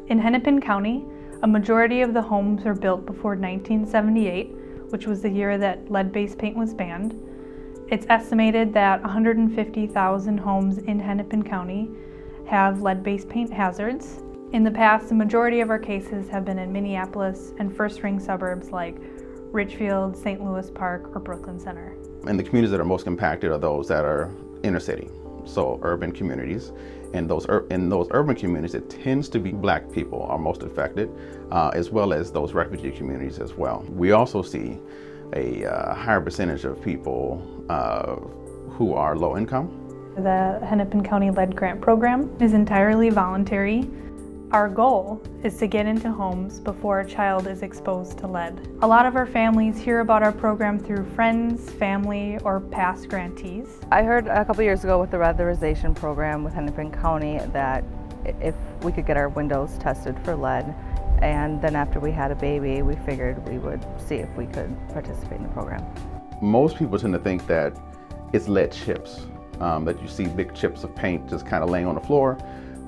In Hennepin County, a majority of the homes were built before 1978, which was the year that lead-based paint was banned. It's estimated that 150,000 homes in Hennepin County have lead-based paint hazards. In the past, the majority of our cases have been in Minneapolis and first-ring suburbs like Richfield, St. Louis Park, or Brooklyn Center. And the communities that are most impacted are those that are inner city, so urban communities. And in those urban communities, it tends to be Black people are most affected, as well as those refugee communities as well. We also see a higher percentage of people who are low income. The Hennepin County Lead Grant Program is entirely voluntary. Our goal is to get into homes before a child is exposed to lead. A lot of our families hear about our program through friends, family, or past grantees. I heard a couple years ago with the weatherization program with Hennepin County that if we could get our windows tested for lead, and then after we had a baby, we figured we would see if we could participate in the program. Most people tend to think that it's lead chips, that you see big chips of paint just kind of laying on the floor.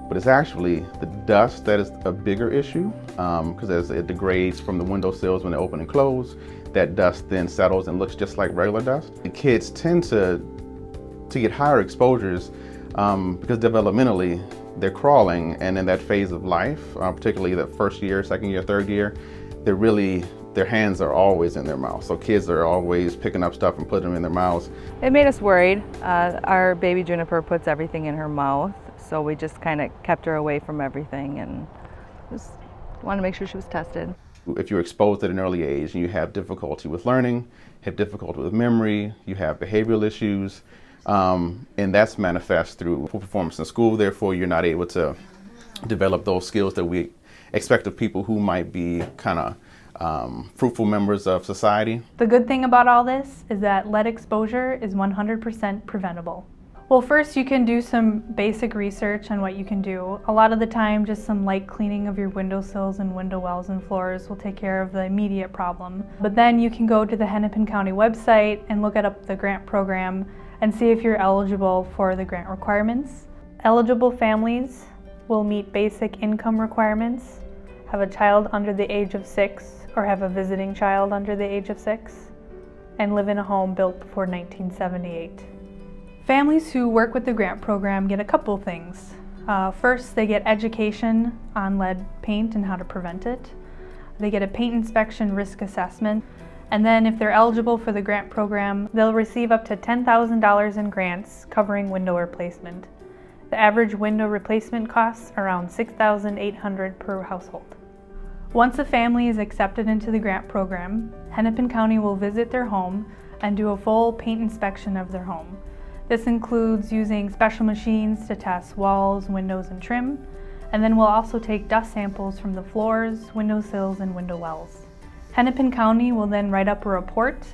But it's actually the dust that is a bigger issue, because as it degrades from the windowsills when they open and close, that dust then settles and looks just like regular dust. The kids tend to get higher exposures because developmentally they're crawling, and in that phase of life, particularly the first year, second year, third year, their hands are always in their mouth. So kids are always picking up stuff and putting them in their mouths. It made us worried. Our baby Juniper puts everything in her mouth, so we just kind of kept her away from everything and just wanted to make sure she was tested. If you're exposed at an early age and you have difficulty with learning, have difficulty with memory, you have behavioral issues, and that's manifest through poor performance in school. Therefore, you're not able to develop those skills that we expect of people who might be kind of fruitful members of society. The good thing about all this is that lead exposure is 100% preventable. Well, first you can do some basic research on what you can do. A lot of the time, just some light cleaning of your windowsills and window wells and floors will take care of the immediate problem. But then you can go to the Hennepin County website and look up the grant program and see if you're eligible for the grant requirements. Eligible families will meet basic income requirements, have a child under the age of 6 or have a visiting child under the age of 6, and live in a home built before 1978. Families who work with the grant program get a couple things. First, they get education on lead paint and how to prevent it. They get a paint inspection risk assessment. And then if they're eligible for the grant program, they'll receive up to $10,000 in grants covering window replacement. The average window replacement costs around $6,800 per household. Once a family is accepted into the grant program, Hennepin County will visit their home and do a full paint inspection of their home. This includes using special machines to test walls, windows, and trim, and then we'll also take dust samples from the floors, windowsills, and window wells. Hennepin County will then write up a report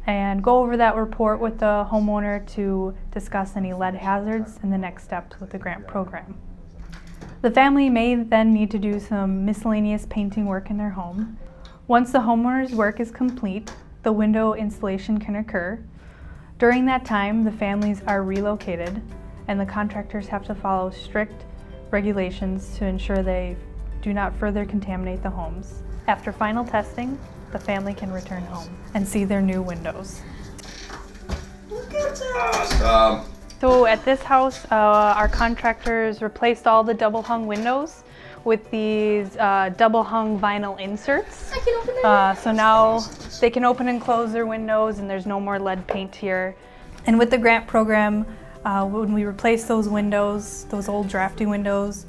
and go over that report with the homeowner to discuss any lead hazards and the next steps with the grant program. The family may then need to do some miscellaneous painting work in their home. Once the homeowner's work is complete, the window installation can occur. During that time, the families are relocated and the contractors have to follow strict regulations to ensure they do not further contaminate the homes. After final testing, the family can return home and see their new windows. Look at that! So at this house, our contractors replaced all the double hung windows with these double hung vinyl inserts. I can open it. So now they can open and close their windows and there's no more lead paint here. And with the grant program, when we replace those windows, those old drafty windows,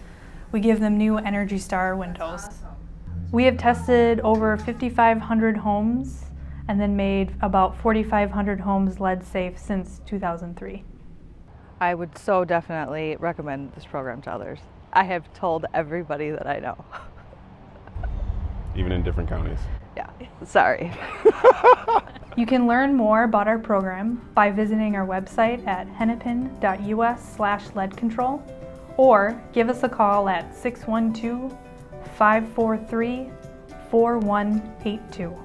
we give them new Energy Star windows. We have tested over 5,500 homes and then made about 4,500 homes lead safe since 2003. I would so definitely recommend this program to others. I have told everybody that I know. Even in different counties? Yeah, sorry. You can learn more about our program by visiting our website at hennepin.us/leadcontrol or give us a call at 612-543-4182.